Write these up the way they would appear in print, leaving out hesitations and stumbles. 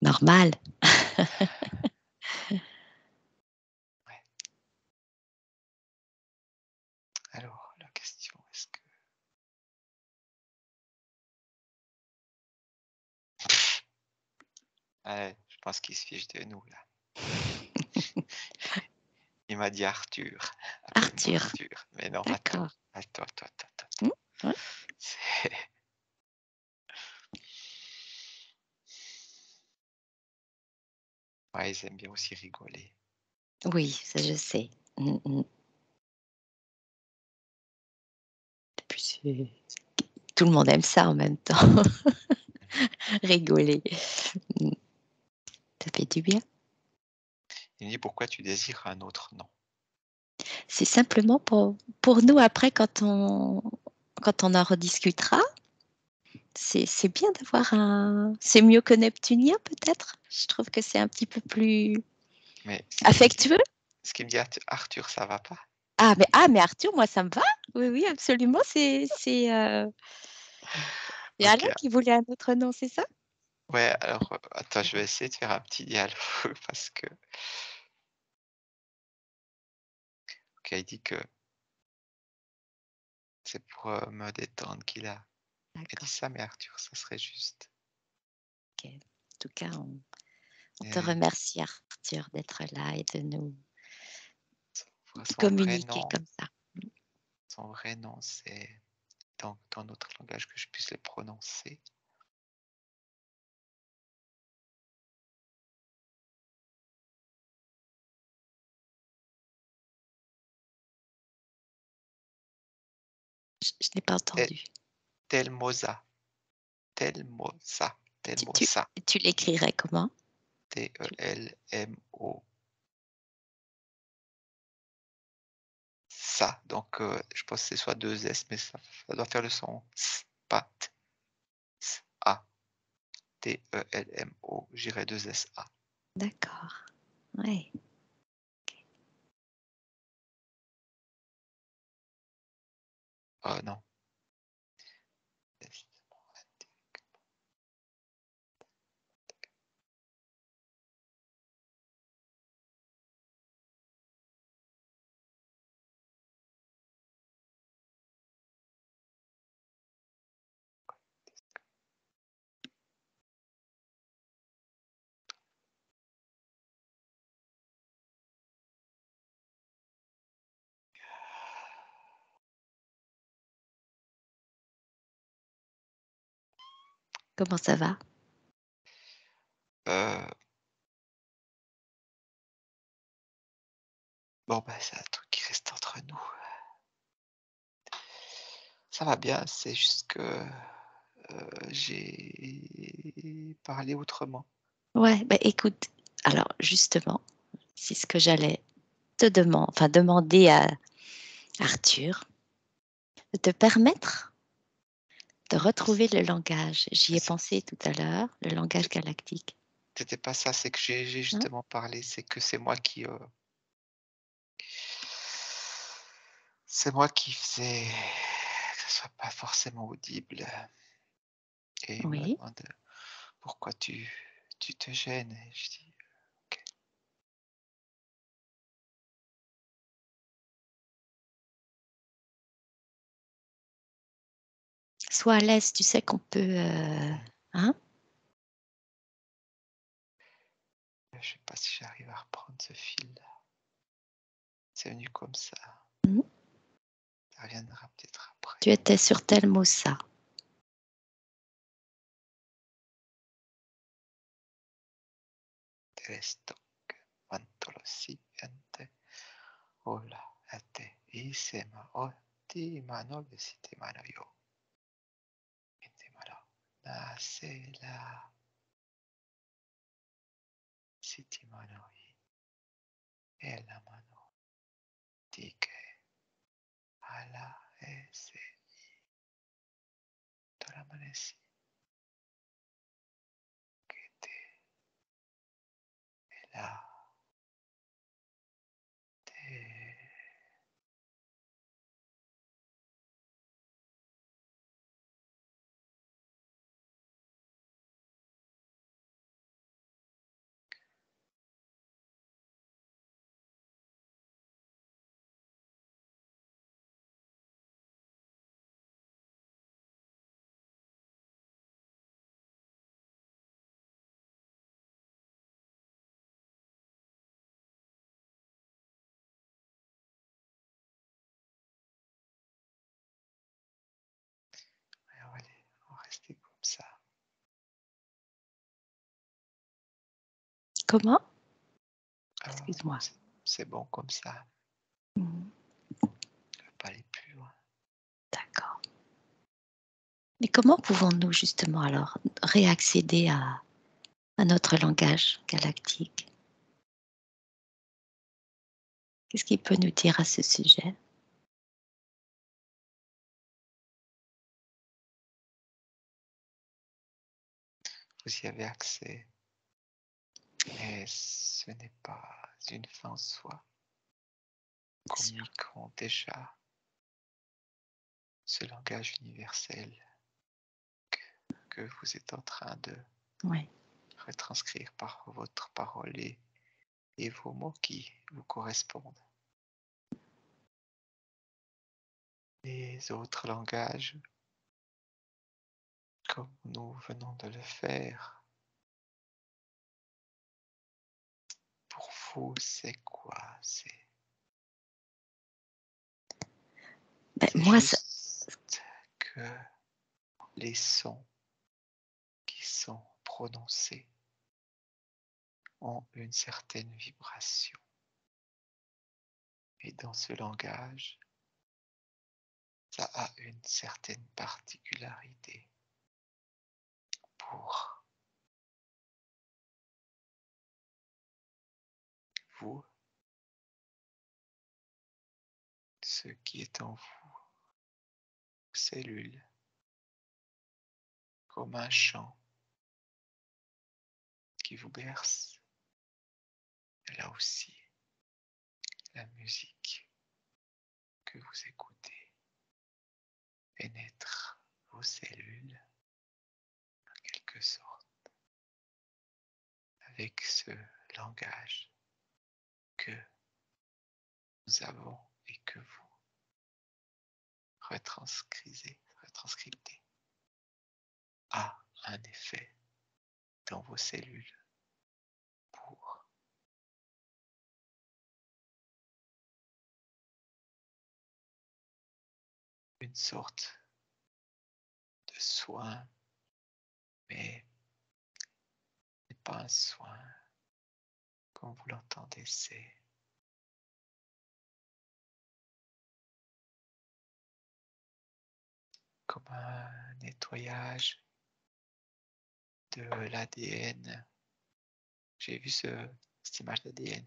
Normal. Ouais. Alors, la question, est-ce que... Ouais, je pense qu'il se fiche de nous, là. Il m'a dit Arthur. Appelle-moi Arthur, Arthur. Mais non, attends, d'accord. attends, attends, attends, Mmh, attends. ouais. C'est- Ouais, ils aiment bien aussi rigoler. Oui, ça je sais. Mmh mh. Et puis c'est tout le monde aime ça en même temps, rigoler. Mmh. Ça fait du bien. Il me dit pourquoi tu désires un autre nom. C'est simplement pour nous après quand on en rediscutera, c'est bien d'avoir un c'est mieux que neptunien peut-être? Je trouve que c'est un petit peu plus Mais affectueux? ce qu'il me dit Arthur, ça va pas? Ah mais Arthur, moi ça me va. Oui, oui, absolument, c'est Ok. Alain qui voulait un autre nom, c'est ça? Ouais, alors, attends, je vais essayer de faire un petit dialogue parce que... Ok, il dit que c'est pour me détendre qu'il a dit D'accord, ça, mais Arthur, ça serait juste. OK. En tout cas, on te Et remercie Arthur d'être là et de nous son vrai communiquer nom, comme ça. c'est dans notre langage que je puisse le prononcer. Je n'ai pas Tel, entendu. Telmosa, Telmosa, Tu tu Telmosa, tu l'écrirais comment? Tu Telmo. Ça, donc je pense que c'est soit deux S, mais ça doit faire le son. Pas A. Telmo, j'irai deux S A. D'accord, ouais. Oh non. Comment ça va? Euh, bon, bah, c'est un truc qui reste entre nous. Ça va bien, c'est juste que j'ai parlé autrement. Ouais, bah, écoute, alors justement, c'est ce que j'allais demander à Arthur, de te permettre de retrouver le langage. J'y Mais ai pensé tout à l'heure, le langage galactique, c'était pas ça, c'est que j'ai hein? justement parlé, c'est que c'est moi qui faisais que ce soit pas forcément audible. Et il me Oui. demande pourquoi tu te gênes. Et je dis ok. Sois à l'aise, tu sais qu'on peut, hein? Je sais pas si j'arrive à reprendre ce fil-là. C'est venu comme ça. Mmh. Ça reviendra peut-être après. Tu étais sur Telmosa. Resto quanto lo siguiente. Hola, ate isema oti mano vesite mano yo. Intimalo. Nasela. Siti mano i. E la mano. Dike. Ala ese. Toramanesi. Que te. La. Te. Comment? Ah, Excuse-moi. c'est bon comme ça. Mhm. Je ne veux pas aller plus loin. D'accord. Mais comment pouvons-nous justement alors réaccéder à notre langage galactique? Qu'est-ce qu'il peut nous dire à ce sujet? Vous y avez accès, mais ce n'est pas une fin en soi. Communiquons déjà ce langage universel que vous êtes en train de Oui. retranscrire par votre parole et vos mots qui vous correspondent. Les autres langages, comme nous venons de le faire, pour vous, c'est quoi? C'est Moi, juste que les sons qui sont prononcés ont une certaine vibration. Et dans ce langage, ça a une certaine particularité pour vous, ce qui est en vous, cellules, comme un chant qui vous berce. Et là aussi, la musique que vous écoutez pénètre vos cellules en quelque sorte avec ce langage que nous avons et que vous retranscriptez a un effet dans vos cellules pour une sorte de soin, mais ce n'est pas un soin comme vous l'entendez, c'est comme un nettoyage de l'ADN. J'ai vu cette image d'ADN,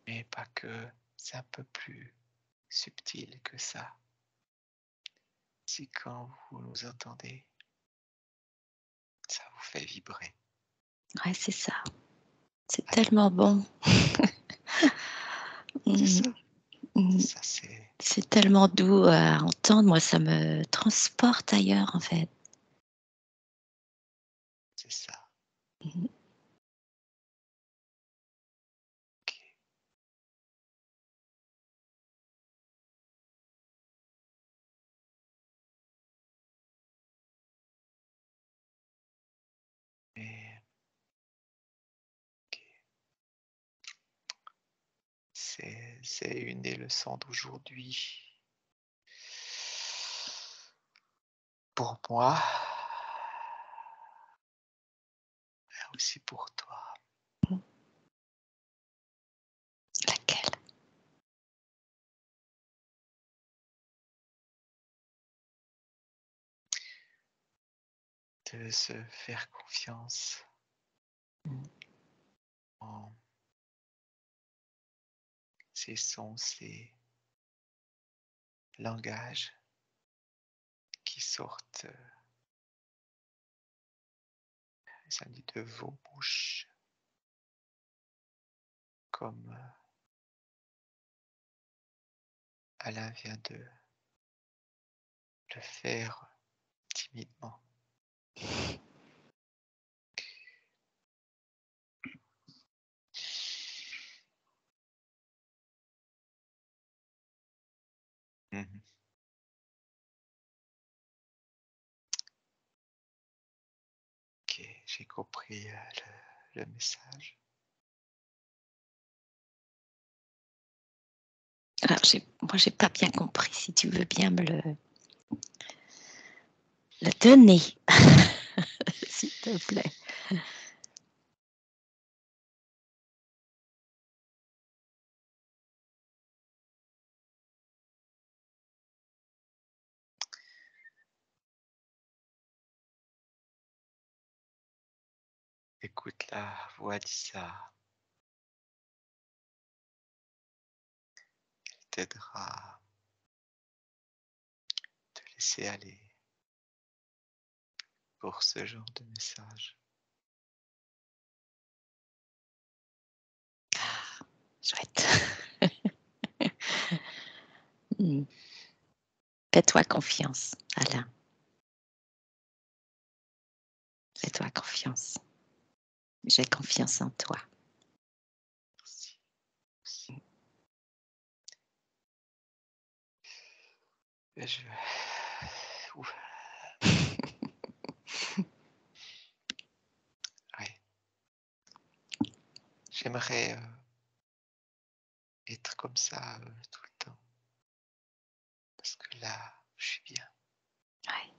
mais pas que, c'est un peu plus subtil que ça. Si quand vous nous entendez, ça vous fait vibrer. Ouais, c'est ça. C'est Alors, tellement bon. c'est ça. Mm. Ça, c'est C'est tellement doux à entendre. Moi, ça me transporte ailleurs, en fait. ça. Mhm. Ok. Mais ok. C'est une des leçons d'aujourd'hui. Pour moi, mais aussi pour toi. Laquelle? De se faire confiance Mm. en ces sons, ces langages qui sortent ça dit de vos bouches, comme Alain vient de le faire timidement. Mhm. Ok, j'ai compris le message. Alors, moi, j'ai pas bien compris. Si tu veux bien me le donner, s'il te plaît. Écoute la voix d'Issa. Elle t'aidera à te laisser aller pour ce genre de message. Chouette. Hmm. Fais-toi confiance, Alain. Fais-toi confiance. J'ai confiance en toi. Merci. Merci. Et je... Ouf. Ouais. J'aimerais être comme ça tout le temps. Parce que là, je suis bien. Ouais.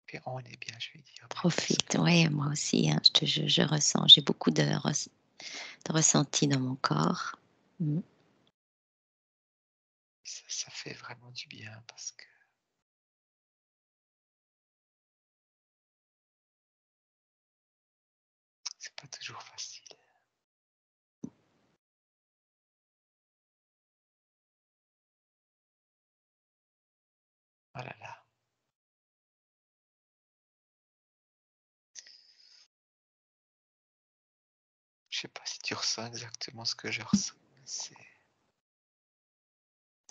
Et on est bien, je vais dire. Profite, oui, moi aussi, hein, je ressens, j'ai beaucoup de ressenti dans mon corps. Mm. Ça fait vraiment du bien parce que c'est pas toujours facile. Oh là là. Je sais pas si tu ressens exactement ce que je ressens.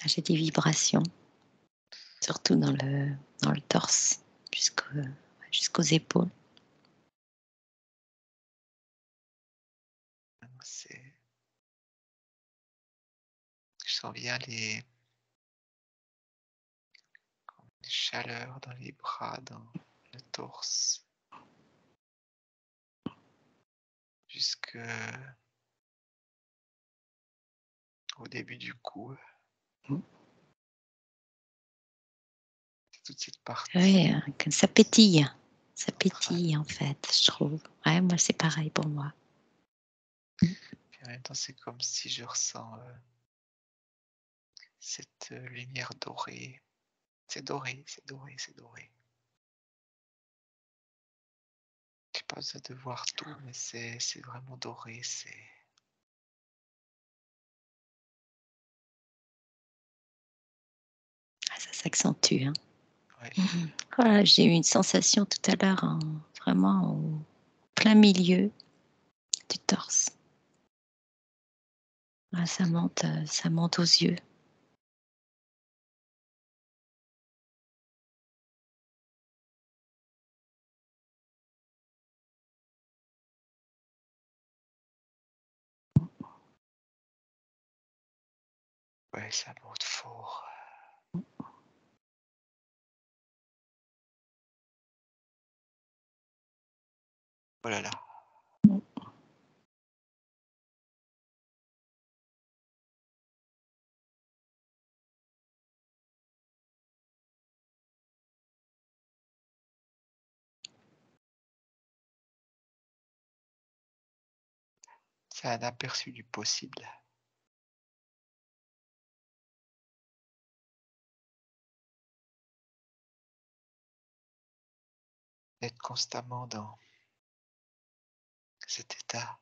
J'ai des vibrations, surtout dans le torse, jusqu'aux épaules. Je sens bien les chaleurs dans les bras, dans le torse, jusque au début du cou. Mm. Toute cette partie. Oui, ça pétille. Ça pétille en fait, je trouve. Ouais, moi c'est pareil pour moi. Puis en même temps, c'est comme si je ressens cette lumière dorée. C'est doré, c'est doré, c'est doré. J'ai pas besoin de voir tout, mais c'est vraiment doré. C'est Ça s'accentue. Hein. ouais. Voilà, j'ai eu une sensation tout à l'heure, vraiment au plein milieu du torse. Ah, ça monte aux yeux. Ouais, ça monte fort. Oh là là. C'est un aperçu du possible. Être constamment dans cet état.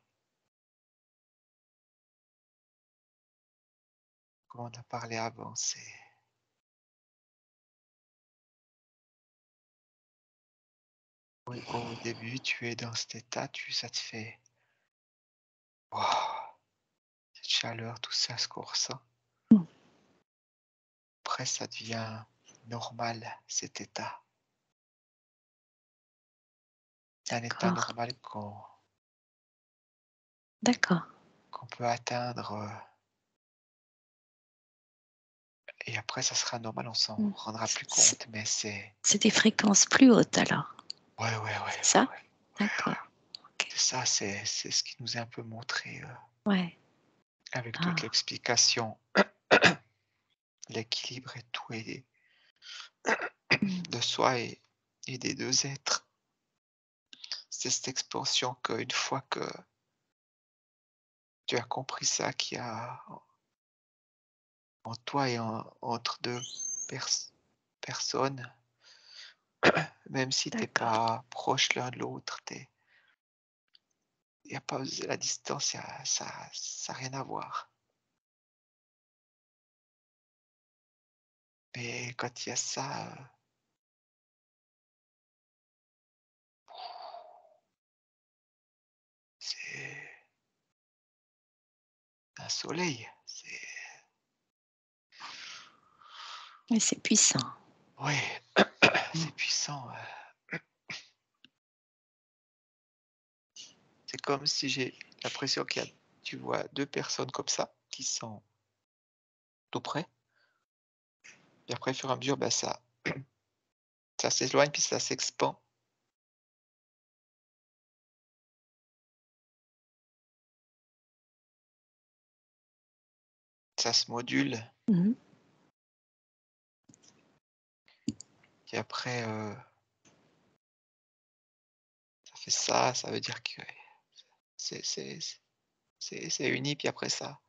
Comme on a parlé avant, c'est au début, tu es dans cet état, ça te fait wow, cette chaleur, tout ça, ce qu'on ressent. Après, ça devient normal, cet état. Un état D'accord. normal D'accord. qu'on peut atteindre. Et après, ça sera normal, on s'en Mm. rendra plus compte, mais c'est... C'est des fréquences plus hautes alors, Ouais, ouais, ouais, c'est ouais, ça? ouais. D'accord. Okay. C'est ça, c'est ce qui nous est un peu montré Ouais. avec toute Ah, l'explication, l'équilibre et tout, et de soi et des deux êtres. C'est cette expansion qu'une fois que tu as compris ça, qu'il y a en toi et entre deux personnes, même si t'es d'accord. pas proche l'un de l'autre, Il n'y a pas la distance, ça n'a rien à voir. Mais quand il y a ça, c'est un soleil. Et c'est puissant. Oui, c'est puissant. C'est comme si j'ai l'impression tu vois deux personnes comme ça qui sont tout près. Et après, au fur et à mesure, ça s'éloigne puis ça s'expand. Ça se module. Mhm. Et après, ça fait ça. Ça veut dire que c'est uni. Puis après ça,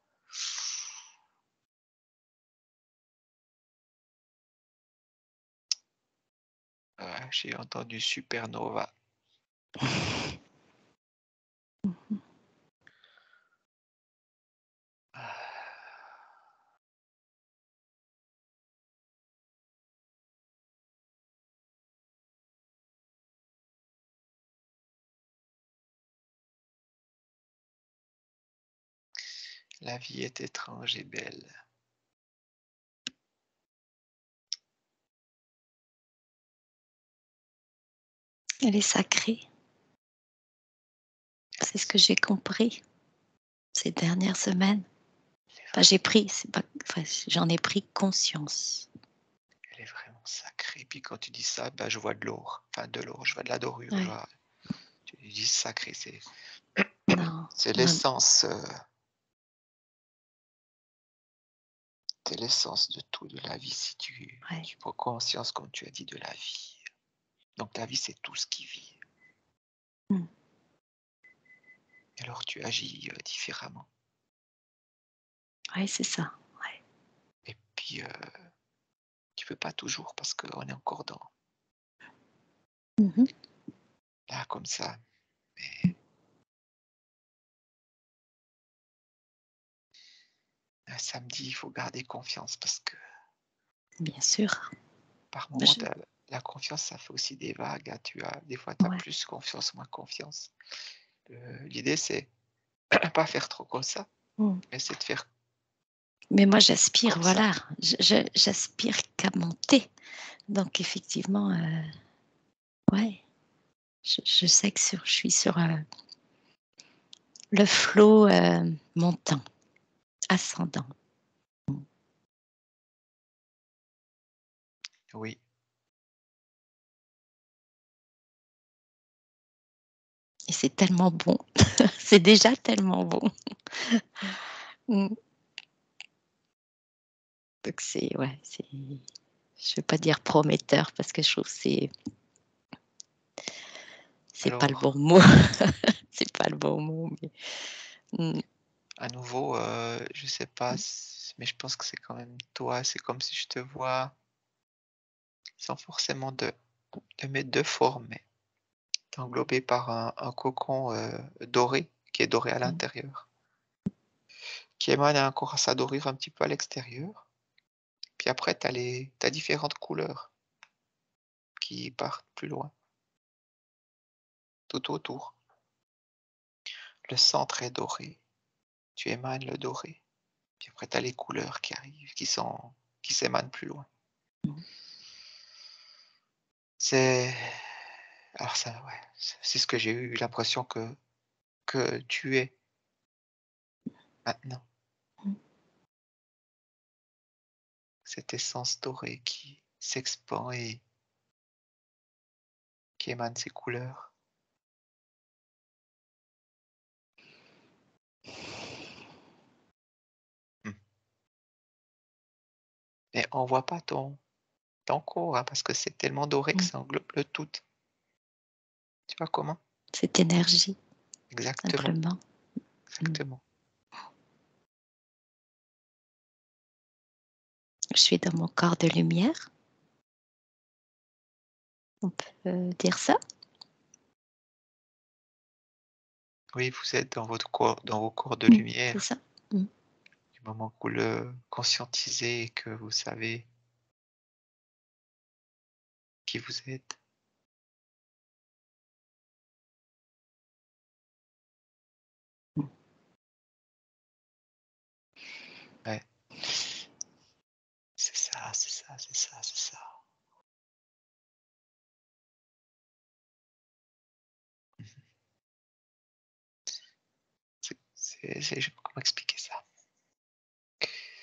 j'ai entendu supernova. La vie est étrange et belle. Elle est sacrée. C'est ce que j'ai compris ces dernières semaines. Enfin, j'en ai pris conscience. Elle est vraiment sacrée. Puis quand tu dis ça, je vois de l'or. Enfin, de l'or, je vois de la dorure. Ouais. Tu dis sacré, c'est Non, l'essence. C'est l'essence de tout, de la vie, si tu prends conscience, comme tu as dit, de la vie. Donc la vie, c'est tout ce qui vit. Et alors tu agis différemment. Oui, c'est ça. Ouais. Et puis, tu peux pas toujours parce qu'on est encore dans là, comme ça. Mais un samedi, il faut garder confiance parce que Bien sûr. par moment, la confiance, ça fait aussi des vagues. Hein. Des fois, tu as plus confiance, moins confiance. L'idée, c'est pas faire trop comme ça, mais c'est de faire. Mais moi, j'aspire, comme voilà. Ça. J'aspire qu'à monter. Donc, effectivement, ouais. Je sais que je suis sur le flot montant, ascendant. Oui. Et c'est tellement bon. C'est déjà tellement bon. Donc, je vais pas dire prometteur parce que je trouve que c'est pas le bon mot. C'est pas le bon mot. Mais... À nouveau, je sais pas, mais je pense que c'est quand même toi. C'est comme si je te vois sans forcément de mettre de forme, mais tu englobé par un cocon doré, qui est doré à l'intérieur, qui émane encore sa dorure un petit peu à l'extérieur. Puis après, tu as différentes couleurs qui partent plus loin, tout autour. Le centre est doré, tu émanes le doré. Puis après, tu as les couleurs qui arrivent, qui s'émanent plus loin. Alors ça, ouais, c'est ce que j'ai eu l'impression que tu es maintenant. Cette essence dorée qui s'expand et qui émane ses couleurs. Et on voit pas ton corps, hein, parce que c'est tellement doré que ça englobe le tout. Tu vois comment? Cette énergie, Exactement. simplement. Exactement. Je suis dans mon corps de lumière. On peut dire ça? Oui, vous êtes dans vos corps de C'est lumière. ça. Mmh. Du moment que vous le conscientisez et que vous savez qui vous êtes. Mmh. Ouais. C'est ça, c'est ça, c'est ça, c'est ça. Mmh. Je sais pas comment expliquer ça.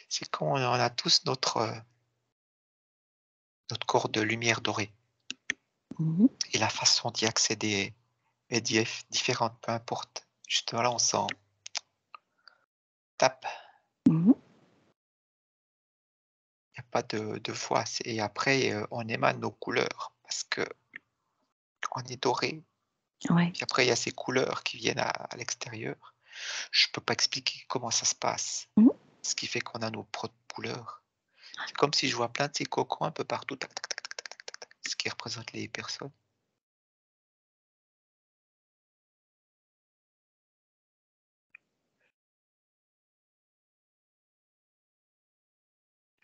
C'est qu'on a tous notre corps de lumière dorée Mmh. et la façon d'y accéder est différente, peu importe. Justement là, on s'en tape, Mmh. il y a pas de voix, et après, on émane nos couleurs parce que on est doré. Ouais. Puis après, il y a ces couleurs qui viennent à l'extérieur. Je peux pas expliquer comment ça se passe. Mmh. Ce qui fait qu'on a nos propres couleurs. C'est comme si je vois plein de ces cocons un peu partout, tac, tac, tac, tac, tac, tac, tac, tac, ce qui représente les personnes.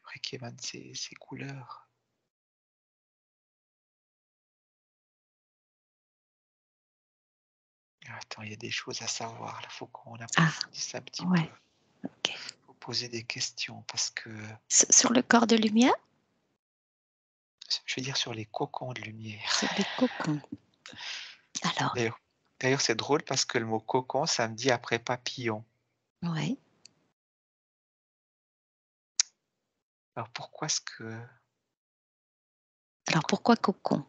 Après qui émanent ces couleurs. Attends, il y a des choses à savoir là, faut qu'on Ah, approfondisse un petit peu. ouais, OK. Faut poser des questions parce que Sur le corps de lumière? je veux dire sur les cocons de lumière. Sur les cocons. Alors, D'ailleurs d'ailleurs, c'est drôle parce que le mot cocon, ça me dit après papillon. ouais. Alors pourquoi est-ce que Alors pourquoi cocon?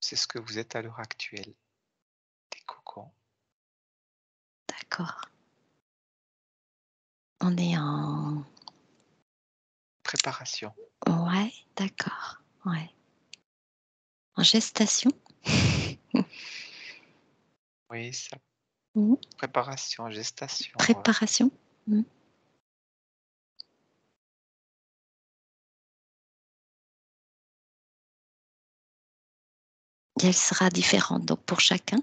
c'est ce que vous êtes à l'heure actuelle, des cocons? D'accord. On est en Préparation. ouais, d'accord, ouais. En gestation? Oui, ça, Mmh. préparation, gestation, Préparation? Mmh. Et elle sera différente donc pour chacun?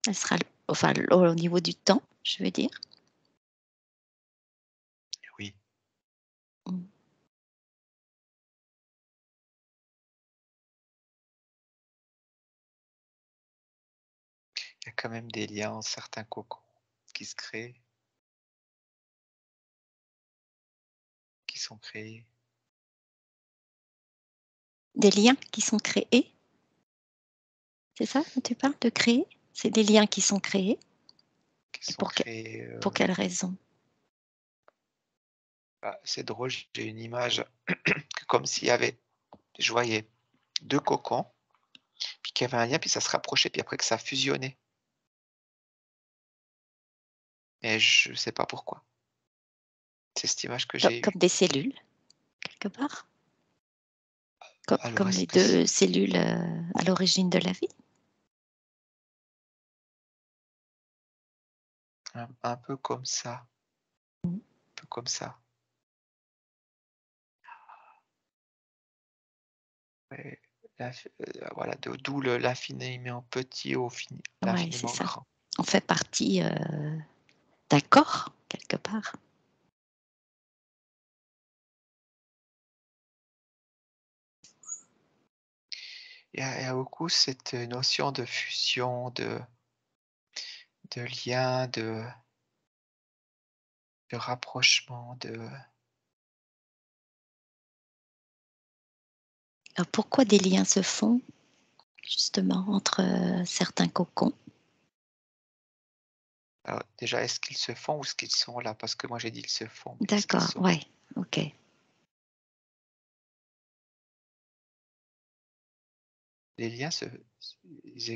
Elle sera enfin au niveau du temps, je veux dire? oui. Mmh. Il y a quand même des liens entre certains cocons qui se créent, qui sont créés, Des liens qui sont créés? C'est ça dont tu parles, de créer? C'est des liens qui sont créés qui et sont créés, pour quelle raison? bah, c'est drôle, j'ai une image que comme s'il y avait je voyais 2 cocons, puis qu'il y avait un lien, puis ça se rapprochait, puis après que ça fusionnait. Et je sais pas pourquoi. C'est cette image que j'ai eue. Comme des cellules, quelque part? Alors Comme est-ce les que c'est 2 cellules, à l'origine de la vie? un peu comme ça, un Mmh. peu comme ça. Ouais, voilà, d'où l'infiniment petit au Ouais, c'est l'infiniment ça. grand. On fait partie, d'un corps, quelque part. Il y a beaucoup cette notion de fusion, de lien, de rapprochement, Alors pourquoi des liens se font, justement, entre, certains cocons? alors déjà, est-ce qu'ils se font ou est-ce qu'ils sont là? Parce que moi j'ai dit: «Ils se font», mais est-ce qu'ils D'accord, sont là? ouais, OK. Les liens ils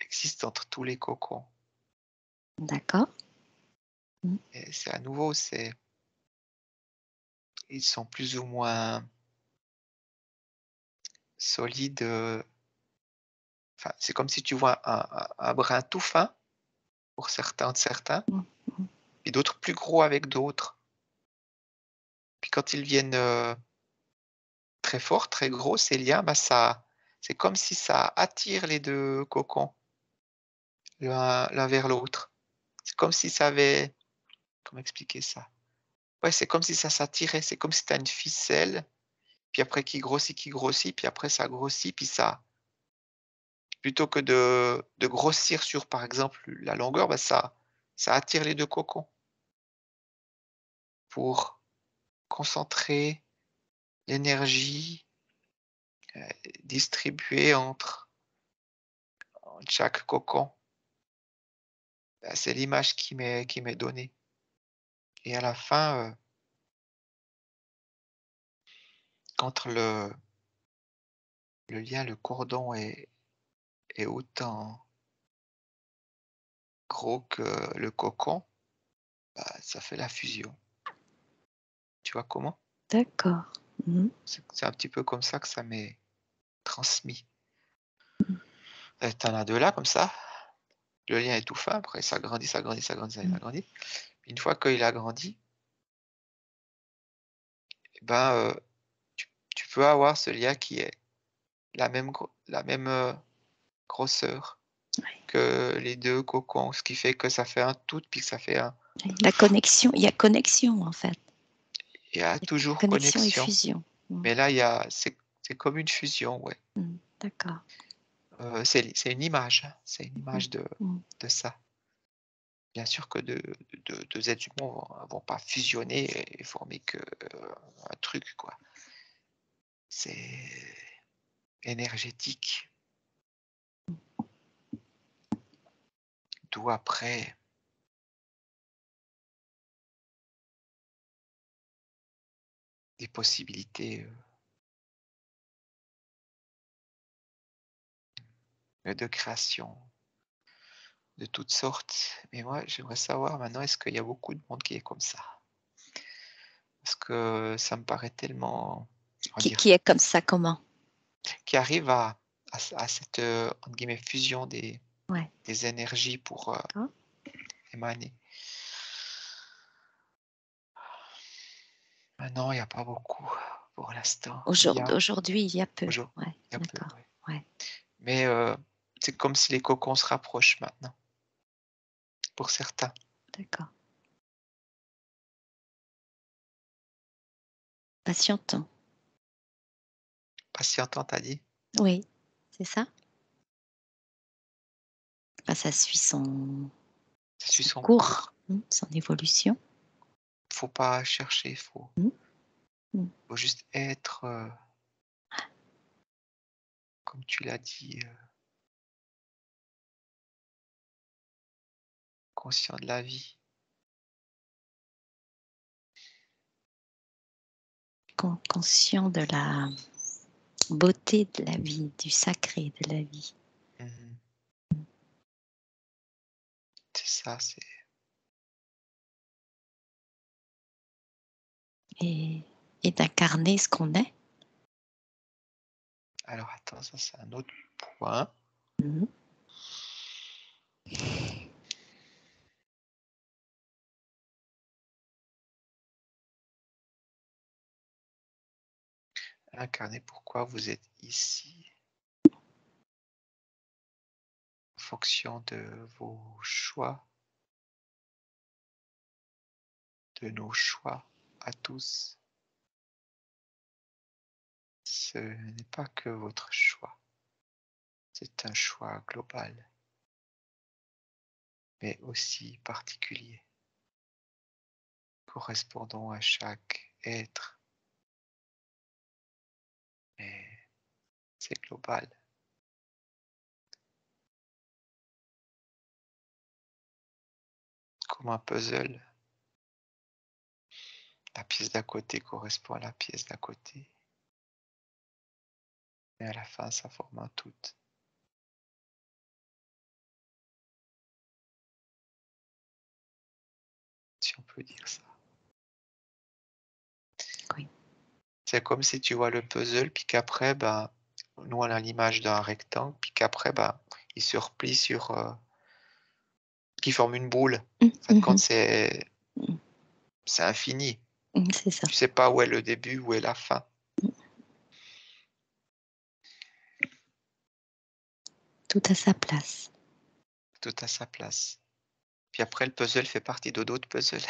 existent entre tous les cocons D'accord. Mmh. et c'est à nouveau, ils sont plus ou moins solides, enfin, c'est comme si tu vois un brin tout fin pour certains, Mmh mh. et d'autres plus gros avec d'autres. Puis quand ils viennent, très fort, très gros, ces liens, c'est comme si ça attire les deux cocons l'un vers l'autre. C'est comme si ça avait, comment expliquer ça? Ouais, c'est comme si ça s'attirait, c'est comme si tu as une ficelle, puis après qui grossit, puis après ça grossit, puis ça, plutôt que de grossir sur, par exemple, la longueur, ça attire les deux cocons pour concentrer l'énergie distribuée entre chaque cocon. C'est l'image qui m'est donnée. Et à la fin, quand le lien, le cordon est autant gros que le cocon, ça fait la fusion. Tu vois comment? D'accord. Mhm. C'est un petit peu comme ça que ça m'est transmis. Tu en as 2 là, comme ça. Le lien est tout fin, après ça grandit, ça grandit, ça grandit, ça Mm. grandit. Une fois qu'il a grandi, eh ben, tu peux avoir ce lien qui est la même, grosseur Ouais. que les 2 cocons, ce qui fait que ça fait un tout, puis que ça fait un La connexion, il y a connexion en fait. il y a toujours Connexion et connexion. fusion. Mm. Mais là, c'est comme une fusion, ouais. D'accord. C'est une image, hein, c'est une image Mm. de ça. Bien sûr que 2 êtres humains vont pas fusionner et former un truc, quoi. C'est énergétique. D'où après des possibilités, de création de toutes sortes. Mais moi, j'aimerais savoir maintenant, est-ce qu'il y a beaucoup de monde qui est comme ça? Parce que ça me paraît tellement, on va dire, Qui est comme ça, comment? qui arrive à cette, entre guillemets, «fusion» Ouais. des énergies pour, D'accord. émaner. Non, il y a pas beaucoup pour l'instant. Il y a Aujourd'hui, il y a peu. aujour Ouais, il y a peu, d'accord. ouais. Ouais, Mais, c'est comme si les cocons se rapprochent maintenant, pour certains. d'accord. Patientons. Patientons, tu as dit? Oui, c'est ça? Enfin, ça suit son Ça suit son son cours, cours. son évolution. Faut pas chercher, faut Mmh. Mmh. faut juste être, comme tu l'as dit, conscient de la vie. Conscient de la beauté de la vie, du sacré de la vie. Mmh. C'est ça, c'est Et d'incarner ce qu'on est. alors attends, ça c'est un autre point. Mmh. Incarner pourquoi vous êtes ici. En fonction de vos choix, de nos choix à tous. Ce n'est pas que votre choix, c'est un choix global, mais aussi particulier, correspondant à chaque être, mais c'est global. Comme un puzzle, la pièce d'à côté correspond à la pièce d'à côté, mais à la fin, ça forme un tout. Si on peut dire ça. Oui. C'est comme si tu vois le puzzle, puis qu'après, nous on a l'image d'un rectangle, puis qu'après, il se replie sur, qui forme une boule. Mmh. En fin de Mmh. compte, c'est Mmh. c'est infini. C'est ça. Tu sais pas où est le début, où est la fin. Tout à sa place. Tout à sa place. Puis après, le puzzle fait partie de d'autres puzzles.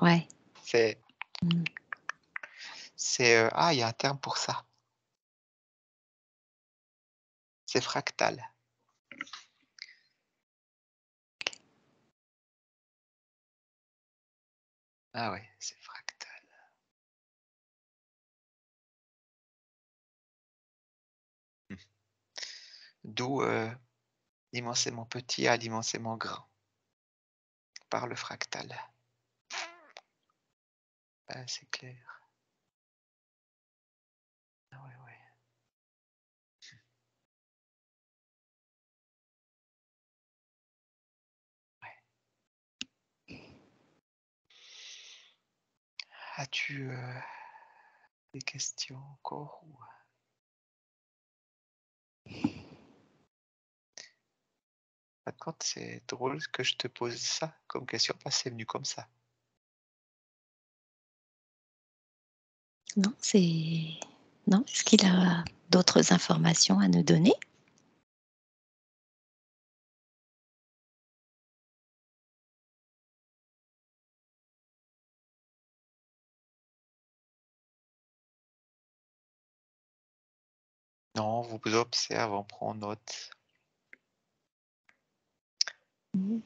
Ouais. C'est, Mmh. ah, il y a un terme pour ça. C'est fractal. Ah ouais, c'est fractal. D'où l'immensément petit à l'immensément grand par le fractal. Ah, c'est clair. Ah ouais, ouais. As-tu des questions encore ou... Par contre, c'est drôle que je te pose ça comme question parce que c'est venu comme ça. Non, non, est-ce qu'il a d'autres informations à nous donner? Non, vous observe, on prend note. Mmh.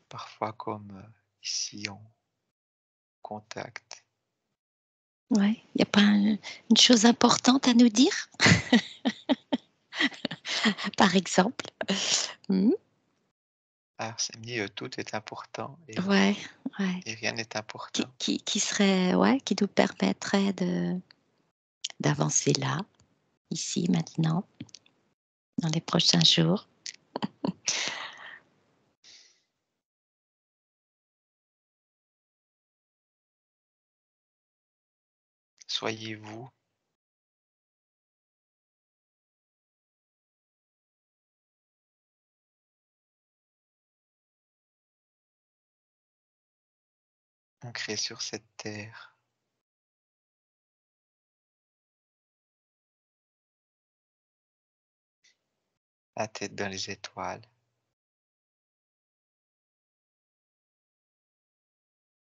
Parfois comme ici en contact. Ouais, il y a pas une chose importante à nous dire? Par exemple? Mmh. Alors c'est mis tout est important Ouais, ouais. et rien n'est important. Qui serait ouais, qui nous permettrait d'avancer là, ici, maintenant, dans les prochains jours? Soyez vous. Ancré sur cette terre. La tête dans les étoiles.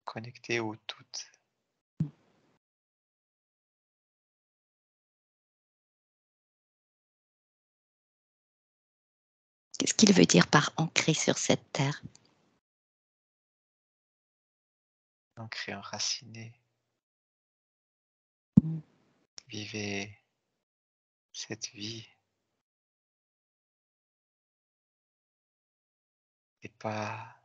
Connecté au tout. Qu'est-ce qu'il veut dire par ancrer sur cette terre? Ancré, enraciné. Mmh. Vivez cette vie. Et pas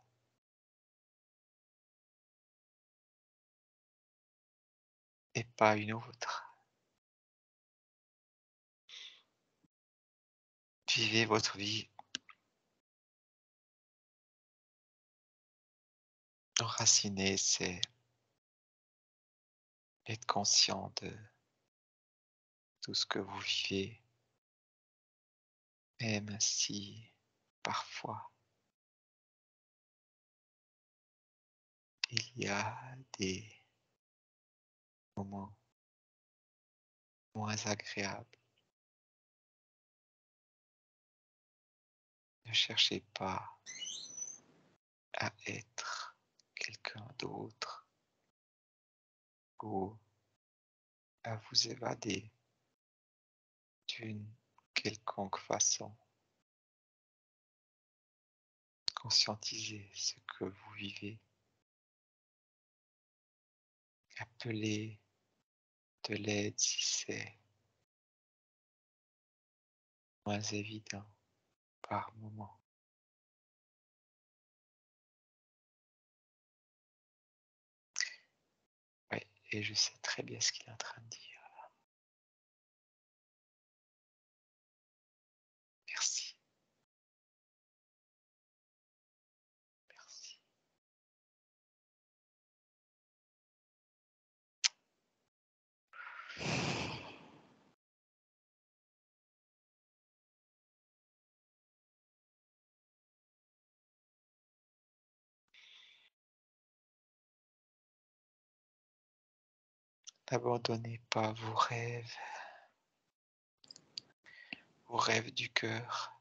une autre. Vivez votre vie. Enraciné, c'est être conscient de tout ce que vous vivez, même si parfois il y a des moments moins agréables. Ne cherchez pas à être quelqu'un d'autre ou à vous évader d'une quelconque façon. Conscientisez ce que vous vivez. Appelez de l'aide si c'est moins évident par moment. Oui, et je sais très bien ce qu'il est en train de dire. Merci. Merci. N'abandonnez pas vos rêves du cœur.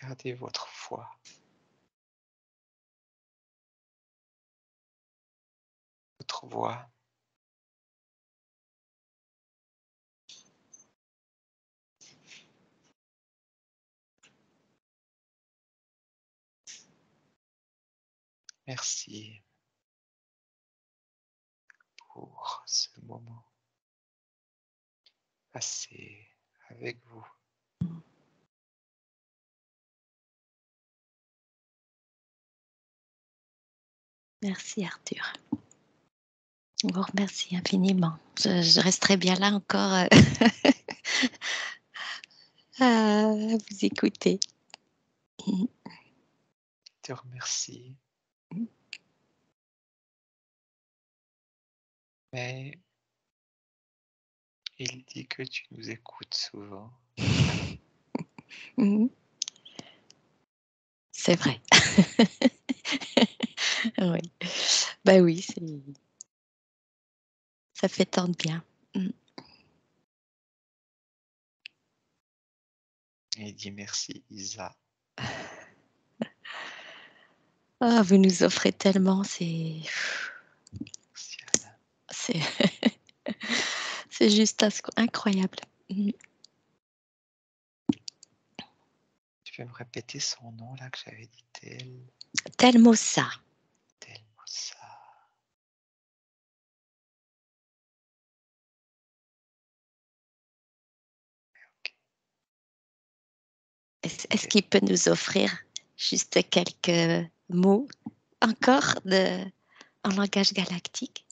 Gardez votre foi. Votre voix. Merci pour ce moment passé avec vous. Merci Arthur. Je vous remercie infiniment. Je resterai bien là encore à vous écouter. Je te remercie. Mais il dit que tu nous écoutes souvent. C'est vrai. Oui. Bah oui, ça fait tant de bien. Et il dit merci Isa. Ah, vous nous offrez tellement, c'est Merci Anna. c'est c'est juste incroyable. Tu peux me répéter son nom là que j'avais dit Telmosa. Telmosa. Ok. Est-ce qu'il peut nous offrir juste quelques mots encore en langage galactique?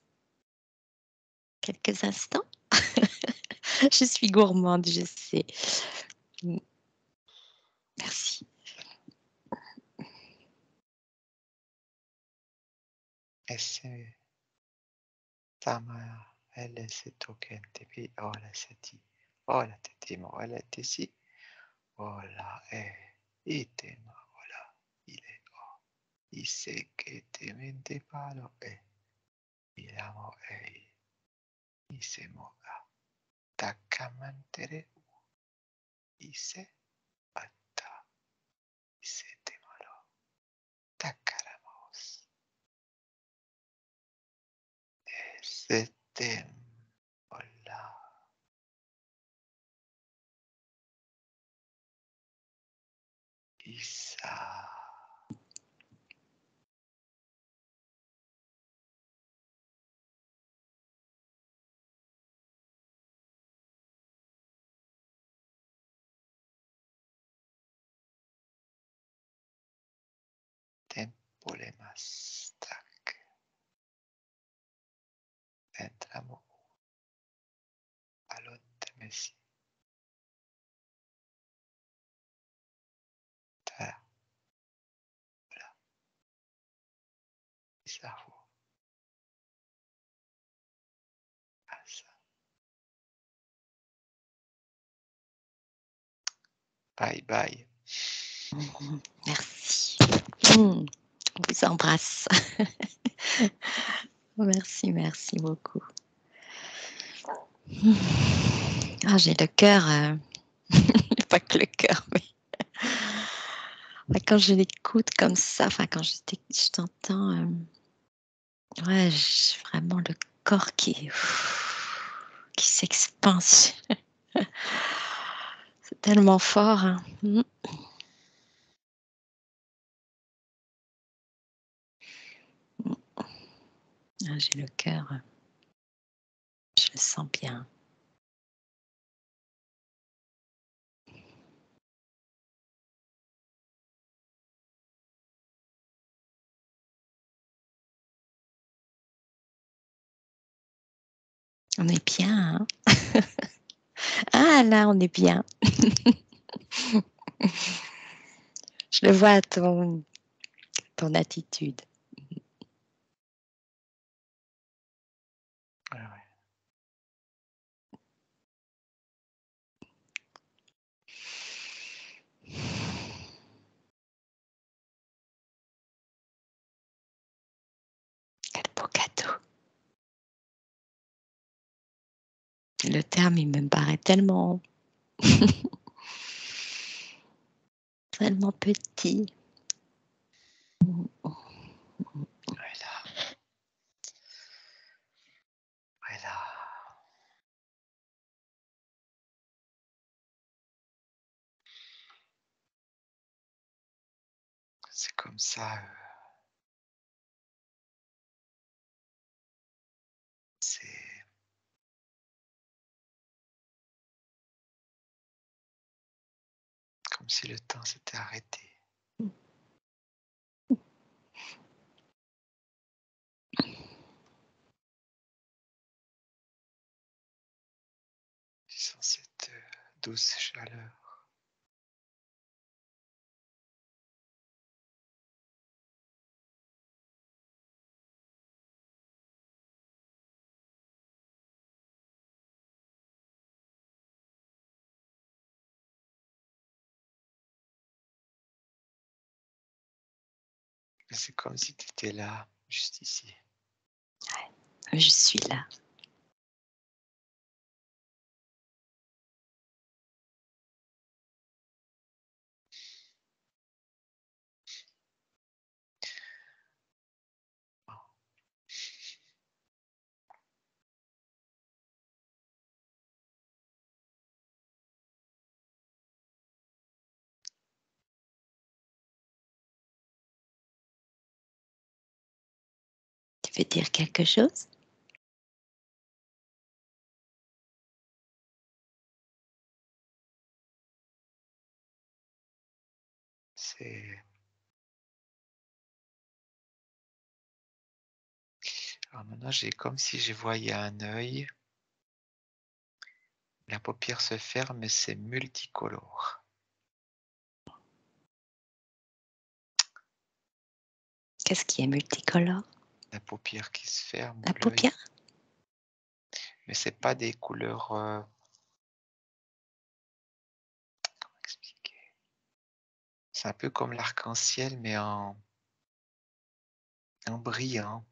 Quelques instants? Je suis gourmande, je sais. Merci. Ese tama ele se token tepi ola seti ola tetimo ola tesi ola itema ola ile o ise que te mente palo ilamo isemo a takamantere ise atta ise temalo takaramos setem ola isa tempolemastak entramo alottemesi ta ola isahu asa bye bye. Merci. On vous embrasse. Merci beaucoup. Ah, j'ai le cœur, pas que le cœur, mais quand je l'écoute comme ça, quand je t'entends, ouais, vraiment le corps qui s'expanse. C'est tellement fort. Hein. Ah, j'ai le cœur, je le sens bien. On est bien, hein. Ah là, on est bien. Je le vois à ton attitude. Ouais, ouais. Quel beau cadeau. Le terme, il me paraît tellement tellement petit. Voilà. Voilà. C'est comme ça. C'est comme si le temps s'était arrêté. Sans cette douce chaleur. C'est comme si tu étais là, juste ici. Je suis là. Tu veux dire quelque chose? C'est Alors maintenant, j'ai comme si je voyais un œil. La paupière se ferme et c'est multicolore. Qu'est-ce qui est multicolore? La paupière qui se ferme La ou l'œil. paupière? Mais c'est pas des couleurs. Comment expliquer? C'est un peu comme l'arc-en-ciel, mais en brillant.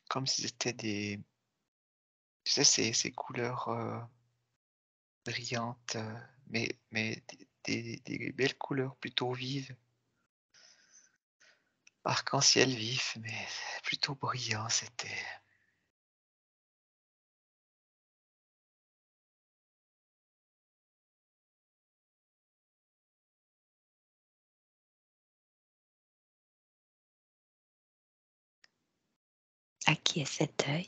Comme si c'était des. Tu sais, ces couleurs brillantes, mais des belles couleurs plutôt vives. Arc-en-ciel vif, mais plutôt brillant, c'était. À qui est cet œil?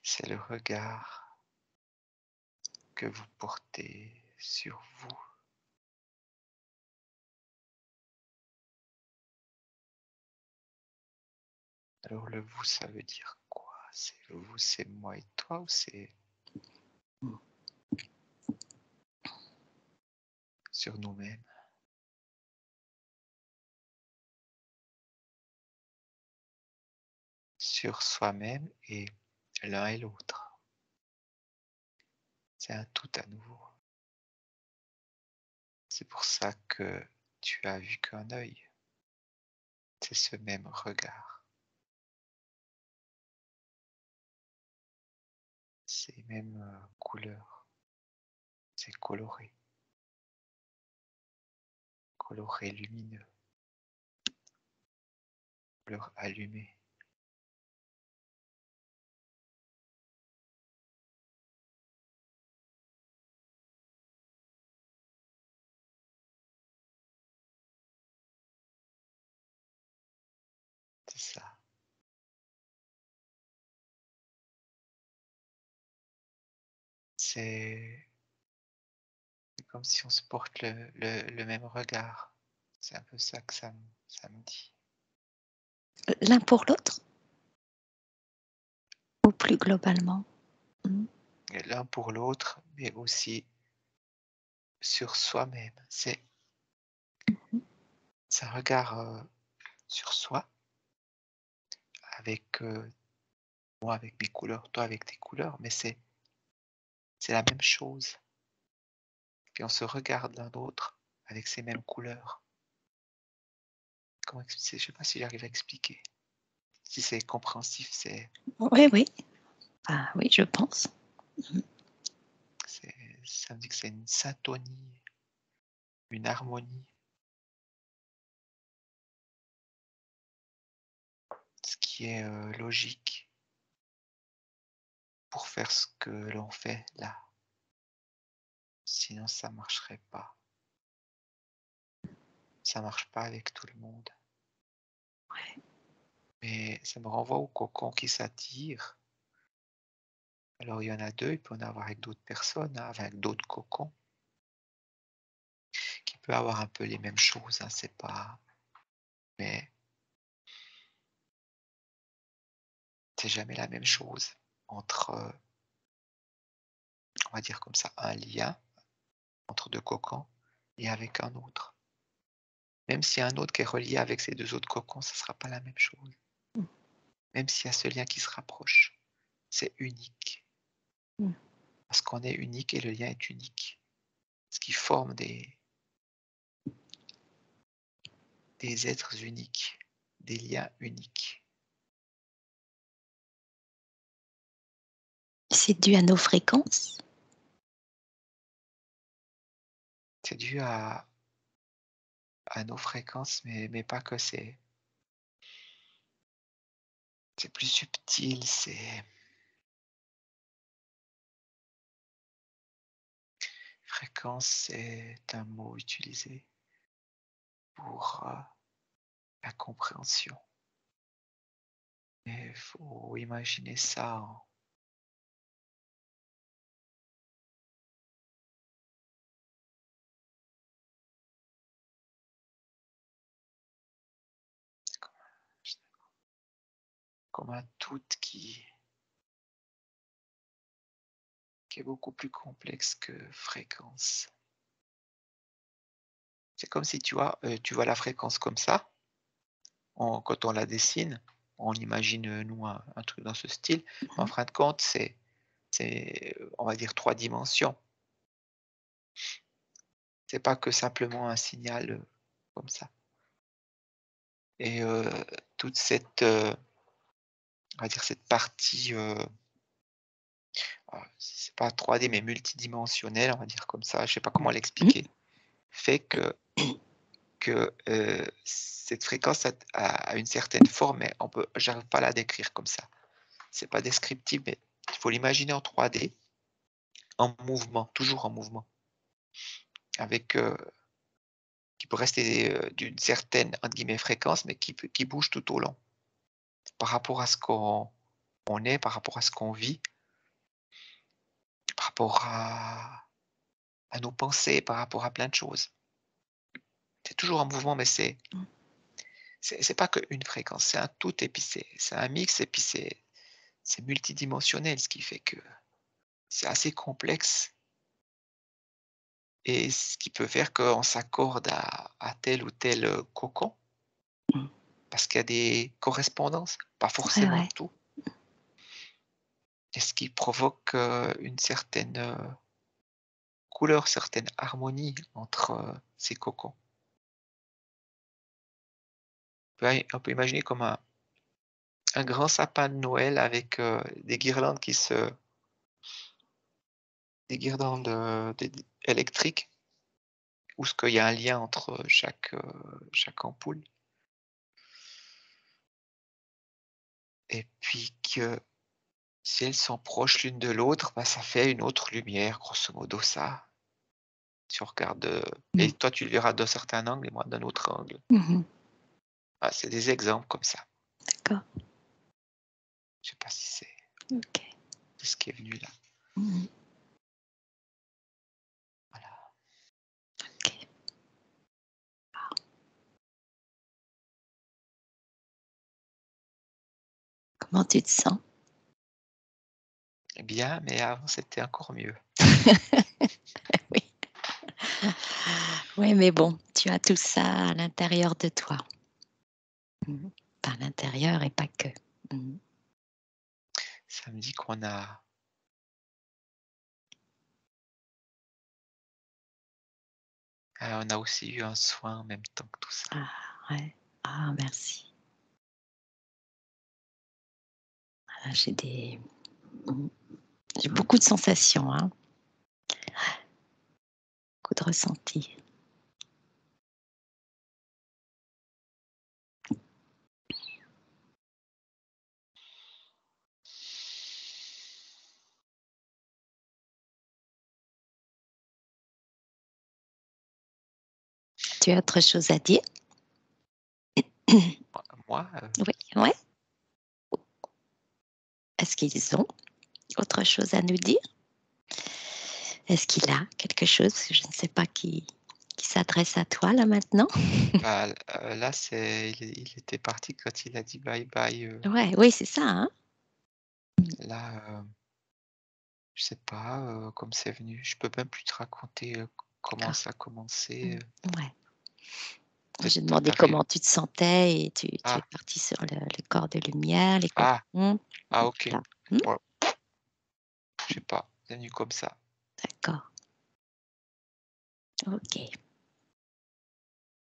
C'est le regard que vous portez sur vous. Alors le vous, ça veut dire quoi? C'est le vous, c'est moi et toi ou c'est sur nous-mêmes? Sur soi-même et l'un et l'autre. C'est un tout à nouveau. C'est pour ça que tu as vu qu'un œil. C'est ce même regard. Ces mêmes couleurs. C'est coloré. Coloré lumineux. Couleur allumée. C'est ça. C'est comme si on se porte le même regard. C'est un peu ça que ça me dit. L'un pour l'autre? Ou plus globalement? Et l'un pour l'autre, mais aussi sur soi-même. C'est un regard sur soi, avec moi avec mes couleurs, toi avec tes couleurs, mais c'est la même chose. Puis on se regarde l'un l'autre avec ces mêmes couleurs. Je ne sais pas si j'arrive à expliquer. Si c'est compréhensif, Oui, oui. Ah oui, je pense. ça me dit que c'est une syntonie, une harmonie. Ce qui est logique pour faire ce que l'on fait là. Sinon, ça marcherait pas. Ça marche pas avec tout le monde. Ouais. Mais ça me renvoie au cocon qui s'attire. Alors, il y en a deux, il peut en avoir avec d'autres personnes, hein, avec d'autres cocons, qui peut avoir un peu les mêmes choses, hein, c'est pas... Mais c'est jamais la même chose entre, on va dire comme ça, un lien entre deux cocons et avec un autre. Même s'il y a un autre qui est relié avec ces deux autres cocons, ça ne sera pas la même chose. Même s'il y a ce lien qui se rapproche, c'est unique. Parce qu'on est unique et le lien est unique. Ce qui forme des êtres uniques, des liens uniques. C'est dû à nos fréquences? C'est dû à nos fréquences, mais pas que. C'est plus subtil, fréquence, c'est un mot utilisé pour la compréhension. Mais il faut imaginer ça comme un tout qui est beaucoup plus complexe que fréquence. C'est comme si tu vois la fréquence comme ça, quand on la dessine, on imagine, nous, un truc dans ce style, mais en fin de compte, c'est, on va dire, 3 dimensions. C'est pas que simplement un signal comme ça. Et toute cette, on va dire, cette partie, c'est pas 3D, mais multidimensionnelle, on va dire comme ça, je sais pas comment l'expliquer, fait que cette fréquence a une certaine forme, mais j'arrive pas à la décrire comme ça. C'est pas descriptible, mais il faut l'imaginer en 3D, en mouvement, toujours en mouvement, avec qui peut rester d'une certaine entre guillemets fréquence, mais qui bouge tout au long, par rapport à ce qu'on est, par rapport à ce qu'on vit, par rapport à nos pensées, par rapport à plein de choses. C'est toujours en mouvement, mais c'est pas qu'une fréquence, c'est un tout, et puis c'est un mix, et puis c'est multidimensionnel, ce qui fait que c'est assez complexe, et ce qui peut faire qu'on s'accorde à tel ou tel cocon, parce qu'il y a des correspondances, pas Ouais, forcément ouais. tout, et ce qui provoque une certaine couleur, certaine harmonie entre ces cocons. On peut imaginer comme un grand sapin de Noël avec des guirlandes des guirlandes électriques, où ce qu'il y a un lien entre chaque ampoule. Et puis que si elles sont proches l'une de l'autre, bah, ça fait une autre lumière, grosso modo ça. Si on regarde, et toi tu le verras d'un certain angle et moi d'un autre angle. Ah, c'est des exemples comme ça. D'accord. Je sais pas si OK. c'est ce qui est venu là. Voilà. OK. Comment tu te sens? Bien, mais avant c'était encore mieux. Oui. Oui, mais bon, tu as tout ça à l'intérieur de toi. Par l'intérieur et pas que. Ça me dit qu'on a aussi eu un soin en même temps que tout ça. Ah ouais. Ah Ah, merci. Voilà, j'ai beaucoup de sensations, hein. Beaucoup de ressentis. Tu as autre chose à dire? Moi, Oui, ouais. Est-ce qu'ils ont autre chose à nous dire? Est-ce qu'il a quelque chose, je ne sais pas, qui s'adresse à toi là maintenant? bah, là, il était parti quand il a dit bye bye, Ouais, oui, c'est ça, hein? là, je sais pas, comme c'est venu. Je peux même plus te raconter, comment D'accord. ça a commencé, Mmh. Ouais. peut-être J'ai toi demandé tu arrives comment tu te sentais et tu es ah, parti sur le corps de lumière, les ah, cocons. ah OK. Voilà. Mmh, Ouais, je sais pas, c'est venu comme ça. d'accord. OK.